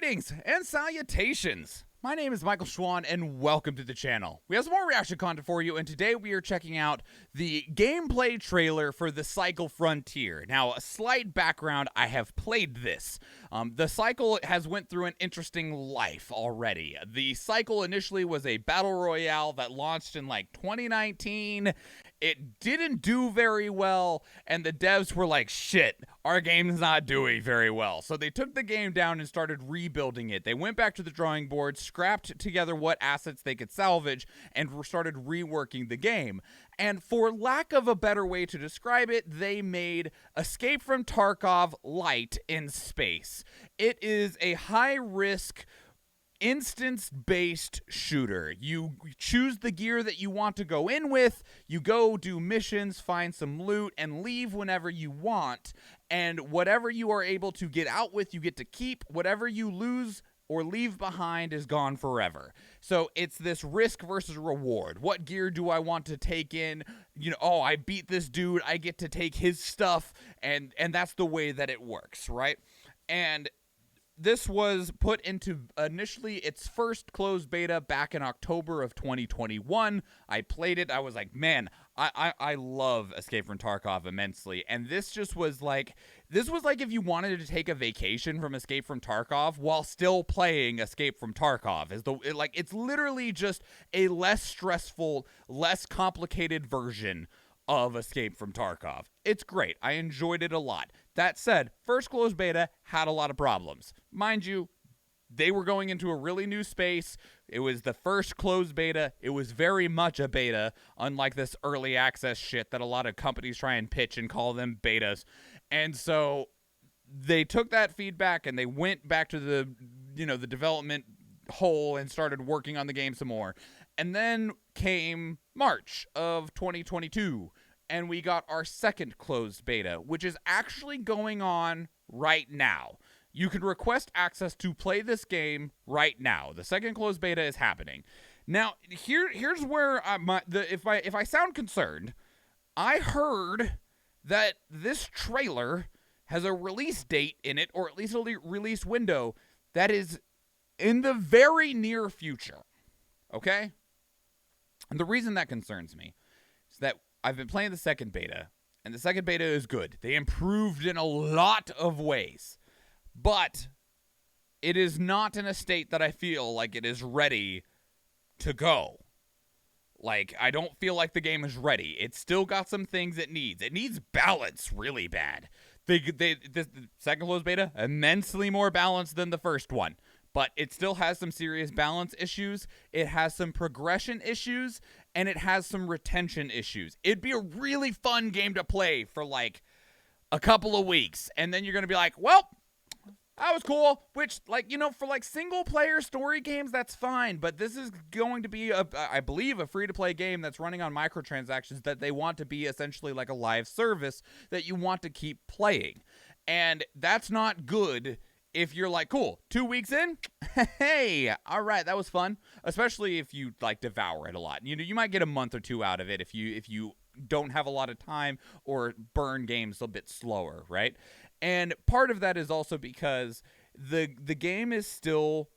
Greetings and salutations. My name is Michael Schwahn and welcome to the channel. We have some more reaction content for you, and today we are checking out the gameplay trailer for The Cycle Frontier. Now, a slight background, I have played this. The Cycle has went through an interesting life already. The Cycle initially was a battle royale that launched in like 2019. It didn't do very well, and the devs were like, shit, our game's not doing very well. So they took the game down and started rebuilding it. They went back to the drawing board, scrapped together what assets they could salvage, and started reworking the game. And for lack of a better way to describe it, they made Escape from Tarkov light in space. It is a high-risk, instance-based shooter. You choose the gear that you want to go in with, you go do missions, find some loot, and leave whenever you want, and whatever you are able to get out with, you get to keep. Whatever you lose or leave behind is gone forever. So it's this risk versus reward. What gear do I want to take in? You know, oh, I beat this dude, I get to take his stuff, and that's the way that it works, right? And this was put into initially its first closed beta back in October of 2021. I played it. I was like, man, I love Escape from Tarkov immensely. And this just was like, if you wanted to take a vacation from Escape from Tarkov while still playing Escape from Tarkov. It's literally just a less stressful, less complicated version of Escape from Tarkov. It's great. I enjoyed it a lot. That said, first closed beta had a lot of problems. Mind you, they were going into a really new space. It was the first closed beta. It was very much a beta, unlike this early access shit that a lot of companies try and pitch and call them betas. And so they took that feedback and they went back to the development hole and started working on the game some more. And then came March of 2022, and we got our second closed beta, which is actually going on right now. You can request access to play this game right now. The second closed beta is happening. Now, here's where if I sound concerned, I heard that this trailer has a release date in it, or at least a release window that is in the very near future. Okay? And the reason that concerns me is that I've been playing the second beta, and the second beta is good. They improved in a lot of ways, but it is not in a state that I feel like it is ready to go. Like, I don't feel like the game is ready. It's still got some things it needs. It needs balance really bad. The second closed beta, immensely more balanced than the first one. But it still has some serious balance issues, it has some progression issues, and it has some retention issues. It'd be a really fun game to play for like a couple of weeks, and then you're going to be like, well, that was cool, which, like, for like single-player story games, that's fine, but this is going to be, I believe, a free-to-play game that's running on microtransactions that they want to be essentially like a live service that you want to keep playing, and that's not good. If you're like, cool, 2 weeks in, hey, all right, that was fun. Especially if you like devour it a lot. You might get a month or two out of it if you don't have a lot of time or burn games a bit slower, right? And part of that is also because the game is still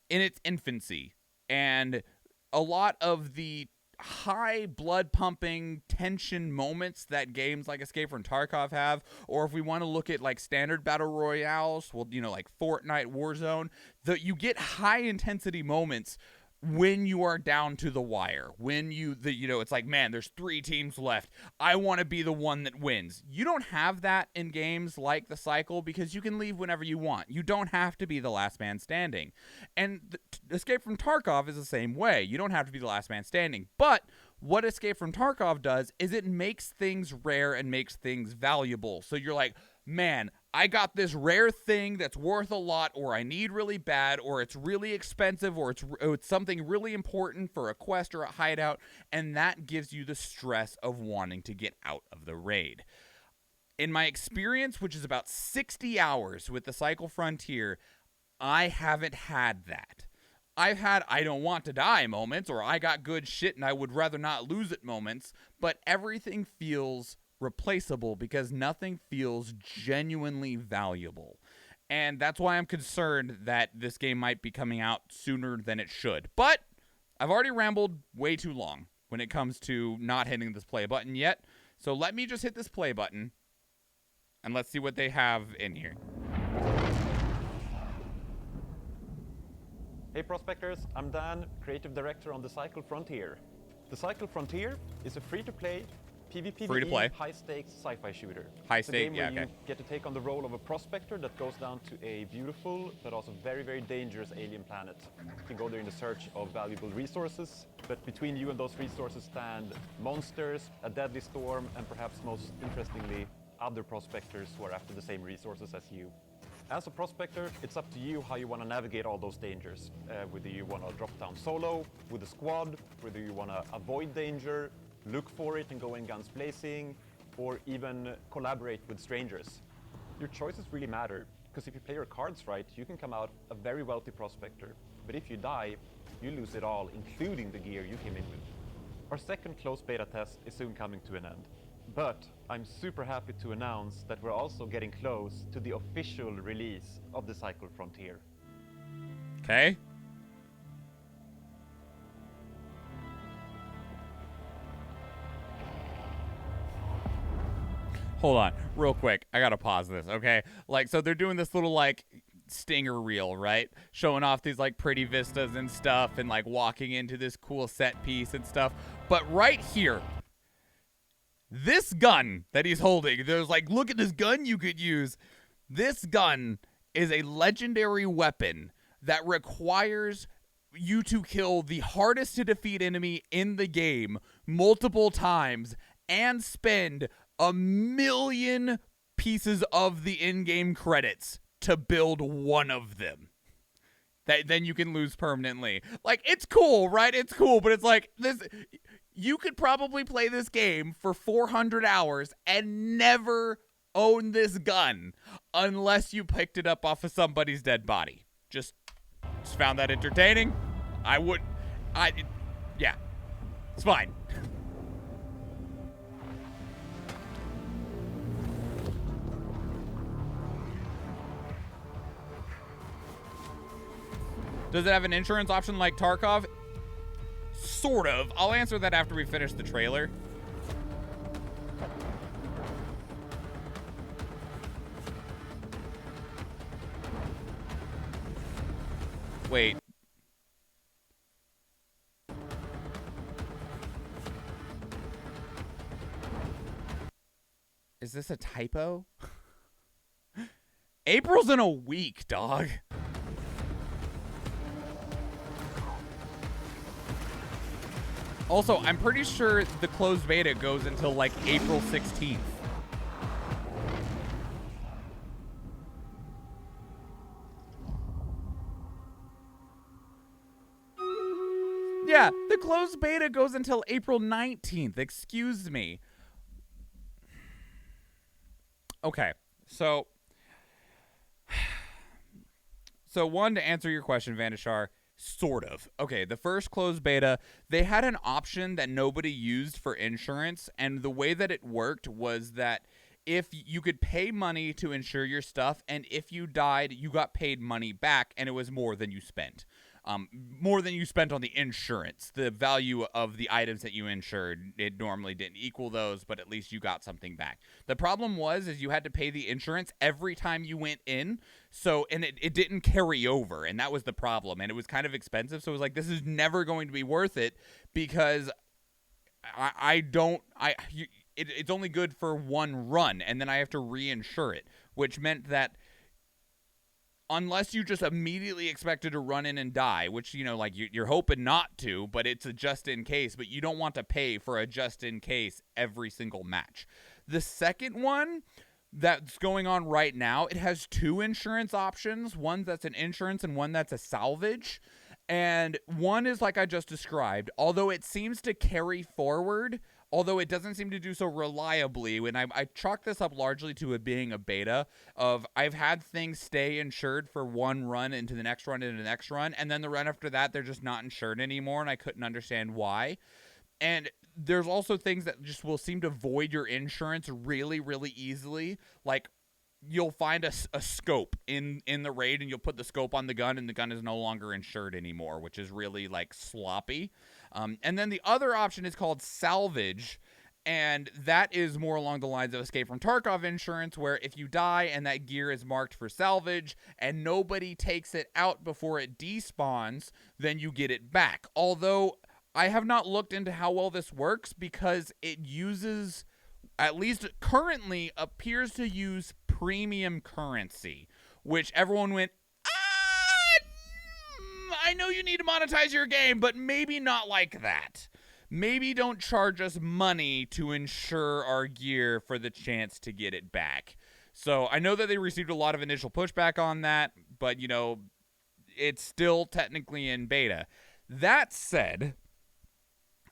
in its infancy, and a lot of the high blood pumping tension moments that games like Escape from Tarkov have, or if we want to look at like standard battle royales, well, like Fortnite, Warzone, you get high intensity moments when you are down to the wire, when it's like, man, there's 3 teams left, I want to be the one that wins. You don't have that in games like The Cycle because you can leave whenever you want. You don't have to be the last man standing. And Escape from Tarkov is the same way. You don't have to be the last man standing. But what Escape from Tarkov does is it makes things rare and makes things valuable. So you're like, man, I got this rare thing that's worth a lot, or I need really bad, or it's really expensive, or it's something really important for a quest or a hideout, and that gives you the stress of wanting to get out of the raid. In my experience, which is about 60 hours with the Cycle Frontier, I haven't had that. I've had I don't want to die moments, or I got good shit and I would rather not lose it moments, but everything feels replaceable because nothing feels genuinely valuable. And that's why I'm concerned that this game might be coming out sooner than it should. But I've already rambled way too long when it comes to not hitting this play button yet. So let me just hit this play button, and let's see what they have in here. Hey Prospectors, I'm Dan, Creative Director on The Cycle Frontier. The Cycle Frontier is a free-to-play, PvP high-stakes sci-fi shooter. High-stakes, yeah, okay. You get to take on the role of a prospector that goes down to a beautiful but also very, very dangerous alien planet. You can go there in the search of valuable resources, but between you and those resources stand monsters, a deadly storm, and perhaps most interestingly, other prospectors who are after the same resources as you. As a prospector, it's up to you how you want to navigate all those dangers. Whether you want to drop down solo, with a squad, whether you want to avoid danger, look for it and go in guns blazing, or even collaborate with strangers. Your choices really matter, because if you play your cards right, you can come out a very wealthy prospector. But if you die, you lose it all, including the gear you came in with. Our second closed beta test is soon coming to an end. But I'm super happy to announce that we're also getting close to the official release of The Cycle Frontier. Okay. Hold on, real quick. I gotta pause this, okay? Like, so they're doing this little, like, stinger reel, right? Showing off these, like, pretty vistas and stuff and, like, walking into this cool set piece and stuff. But right here, this gun that he's holding, there's like, look at this gun you could use. This gun is a legendary weapon that requires you to kill the hardest to defeat enemy in the game multiple times and spend 1,000,000 pieces of the in-game credits to build one of them. That then you can lose permanently. Like, it's cool, right? It's cool, but it's like this. You could probably play this game for 400 hours and never own this gun unless you picked it up off of somebody's dead body. Just found that entertaining. Yeah, it's fine. Does it have an insurance option like Tarkov? Sort of. I'll answer that after we finish the trailer. Wait. Is this a typo? April's in a week, dog. Also, I'm pretty sure the closed beta goes until like April 16th. Yeah, the closed beta goes until April 19th. Excuse me. Okay, so one, to answer your question, Vandashar, sort of. Okay, the first closed beta, they had an option that nobody used for insurance, and the way that it worked was that if you could pay money to insure your stuff, and if you died, you got paid money back, and it was more than you spent. More than you spent on the insurance. The value of the items that you insured, it normally didn't equal those, but at least you got something back. The problem is you had to pay the insurance every time you went in, and it didn't carry over, and that was the problem, and it was kind of expensive, so it was like, this is never going to be worth it, because it's only good for one run, and then I have to reinsure it, which meant that unless you just immediately expected to run in and die, which, like you're hoping not to, but it's a just in case, but you don't want to pay for a just in case every single match. The second one that's going on right now, it has two insurance options. One that's an insurance and one that's a salvage. And one is like I just described, although it seems to carry forward, although it doesn't seem to do so reliably. When I chalk this up largely to it being a beta of I've had things stay insured for one run into the next run into the next run, and then the run after that, they're just not insured anymore, and I couldn't understand why. And there's also things that just will seem to void your insurance really, really easily. Like, you'll find a scope in the raid, and you'll put the scope on the gun, and the gun is no longer insured anymore, which is really like sloppy. And then the other option is called salvage, and that is more along the lines of Escape from Tarkov insurance, where if you die and that gear is marked for salvage and nobody takes it out before it despawns, then you get it back. Although I have not looked into how well this works, because it uses, at least currently, appears to use premium currency, which everyone went, I know you need to monetize your game, but maybe not like that. Maybe don't charge us money to insure our gear for the chance to get it back. So I know that they received a lot of initial pushback on that, but, you know, it's still technically in beta. That said,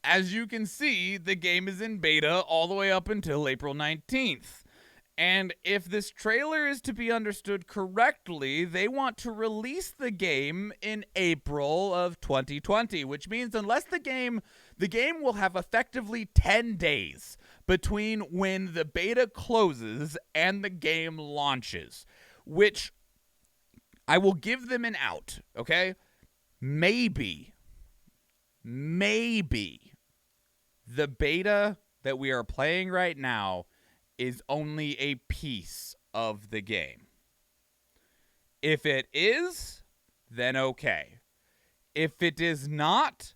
as you can see, the game is in beta all the way up until April 19th. And if this trailer is to be understood correctly, they want to release the game in April of 2020, which means unless the game will have effectively 10 days between when the beta closes and the game launches, which I will give them an out, okay? Maybe the beta that we are playing right now is only a piece of the game. If it is, then okay. If it is not,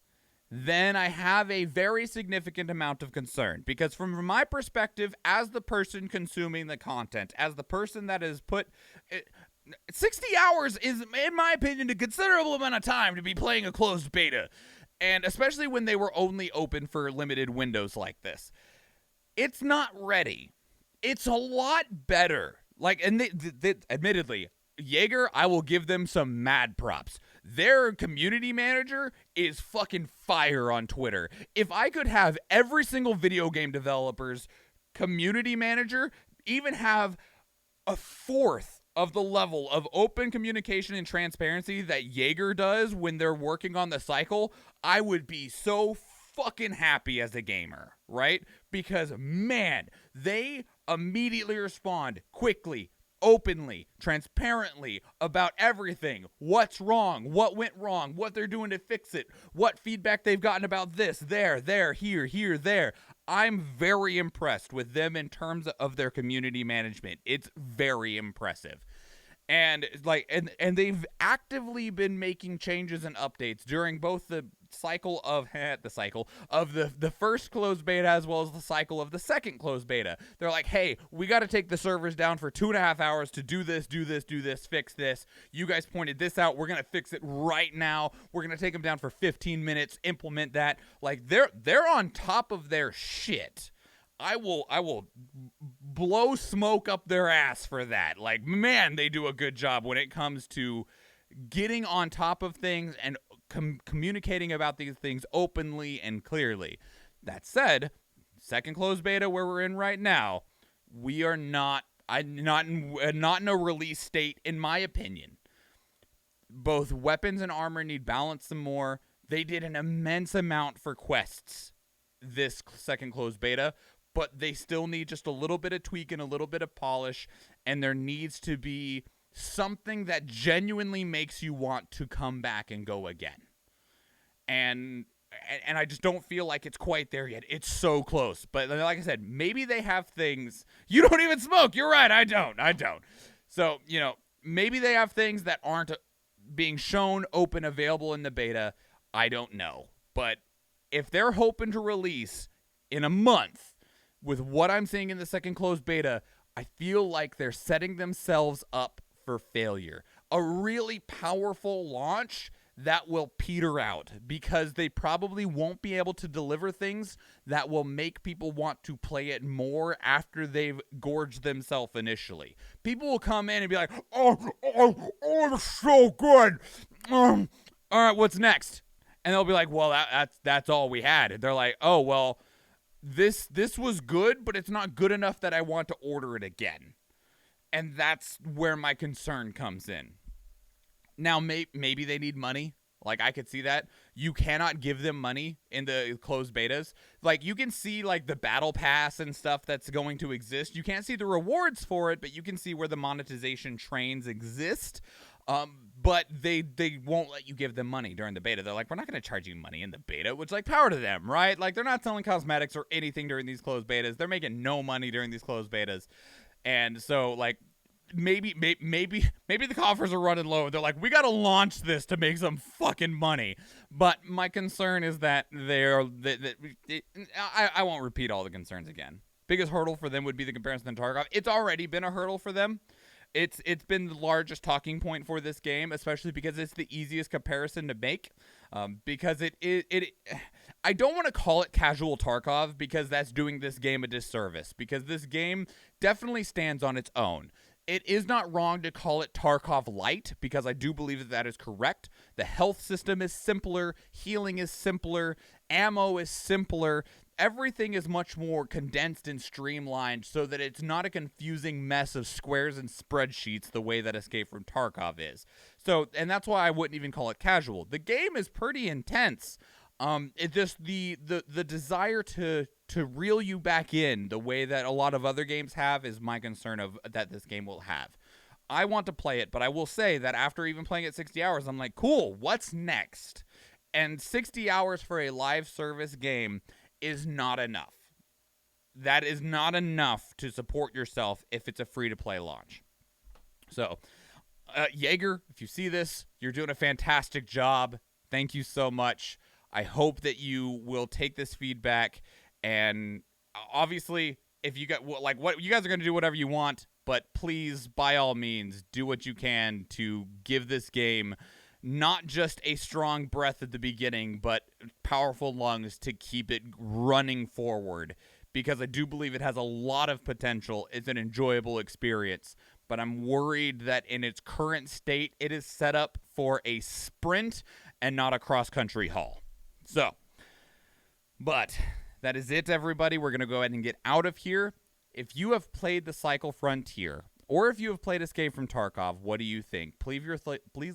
then I have a very significant amount of concern. Because from my perspective, as the person consuming the content, as the person that has put... 60 hours is, in my opinion, a considerable amount of time to be playing a closed beta. And especially when they were only open for limited windows like this. It's not ready. It's a lot better. Like, and admittedly, Jaeger, I will give them some mad props. Their community manager is fucking fire on Twitter. If I could have every single video game developer's community manager even have a fourth of the level of open communication and transparency that Jaeger does when they're working on the cycle, I would be so fucking happy as a gamer, right? Because, man, they immediately respond quickly, openly, transparently about everything. What's wrong? What went wrong? What they're doing to fix it? What feedback they've gotten about this, there, here, there. I'm very impressed with them in terms of their community management. It's very impressive. And like and they've actively been making changes and updates during both the cycle of the first closed beta as well as the cycle of the second closed beta. They're like, hey, we got to take the servers down for 2.5 hours to do this, fix this. You guys pointed this out. We're gonna fix it right now. We're gonna take them down for 15 minutes, implement that. Like they're on top of their shit. I will blow smoke up their ass for that. Like, man, they do a good job when it comes to getting on top of things and communicating about these things openly and clearly. That said, second closed beta where we're in right now, we are not in a release state, in my opinion. Both weapons and armor need balance some more. They did an immense amount for quests this second closed beta, but they still need just a little bit of tweak and a little bit of polish, and there needs to be something that genuinely makes you want to come back and go again. And I just don't feel like it's quite there yet. It's so close. But like I said, maybe they have things. You don't even smoke. You're right. I don't. So, you know, maybe they have things that aren't being shown, open, available in the beta. I don't know. But if they're hoping to release in a month, with what I'm seeing in the second closed beta, I feel like they're setting themselves up for failure. A really powerful launch that will peter out because they probably won't be able to deliver things that will make people want to play it more after they've gorged themselves initially. People will come in and be like, oh, it's so good. All right, what's next? And they'll be like, well, that's all we had. And they're like, oh, well, this was good, but it's not good enough that I want to order it again. And that's where my concern comes in. Now, maybe they need money. Like, I could see that. You cannot give them money in the closed betas. Like, you can see, like, the battle pass and stuff that's going to exist. You can't see the rewards for it, but you can see where the monetization trains exist. But they won't let you give them money during the beta. They're like, we're not going to charge you money in the beta, which, like, power to them, right? Like, they're not selling cosmetics or anything during these closed betas. They're making no money during these closed betas. And so, like, maybe the coffers are running low. They're like, we got to launch this to make some fucking money. But my concern is that I won't repeat all the concerns again. Biggest hurdle for them would be the comparison to Tarkov. It's already been a hurdle for them. It's been the largest talking point for this game, especially because it's the easiest comparison to make. Because I don't want to call it casual Tarkov, because that's doing this game a disservice. Because this game definitely stands on its own. It is not wrong to call it Tarkov Light, because I do believe that that is correct. The health system is simpler, healing is simpler, ammo is simpler. Everything is much more condensed and streamlined so that it's not a confusing mess of squares and spreadsheets the way that Escape from Tarkov is. So, and that's why I wouldn't even call it casual. The game is pretty intense. It just the desire to reel you back in the way that a lot of other games have is my concern of that this game will have. I want to play it, but I will say that after even playing it 60 hours, I'm like, cool, what's next? And 60 hours for a live service game is not enough. That is not enough to support yourself if it's a free-to-play launch. So, Jaeger, if you see this, you're doing a fantastic job. Thank you so much. I hope that you will take this feedback, and obviously, if you got what you guys are going to do whatever you want, but please, by all means, do what you can to give this game not just a strong breath at the beginning, but powerful lungs to keep it running forward, because I do believe it has a lot of potential. It's an enjoyable experience, but I'm worried that in its current state, it is set up for a sprint and not a cross-country haul. So, but that is it, everybody. We're going to go ahead and get out of here. If you have played the Cycle Frontier, or if you have played Escape from Tarkov, what do you think? Please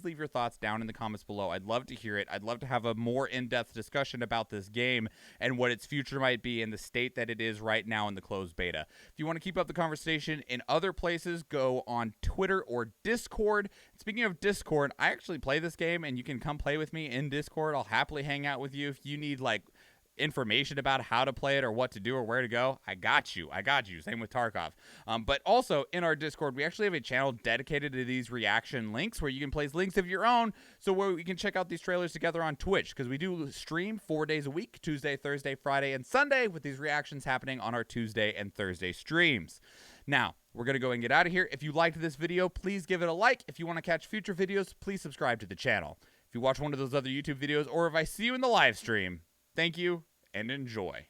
leave your thoughts down in the comments below. I'd love to hear it. I'd love to have a more in-depth discussion about this game and what its future might be and the state that it is right now in the closed beta. If you want to keep up the conversation in other places, go on Twitter or Discord. Speaking of Discord, I actually play this game, and you can come play with me in Discord. I'll happily hang out with you. If you need, like, information about how to play it or what to do or where to go, I got you. Same with Tarkov. But also in our Discord, we actually have a channel dedicated to these reaction links where you can place links of your own, so where we can check out these trailers together on Twitch, because we do stream 4 days a week, Tuesday, Thursday, Friday, and Sunday, with these reactions happening on our Tuesday and Thursday streams. Now, we're going to go and get out of here. If you liked this video, please give it a like. If you want to catch future videos, please subscribe to the channel. If you watch one of those other YouTube videos, or if I see you in the live stream, thank you and enjoy.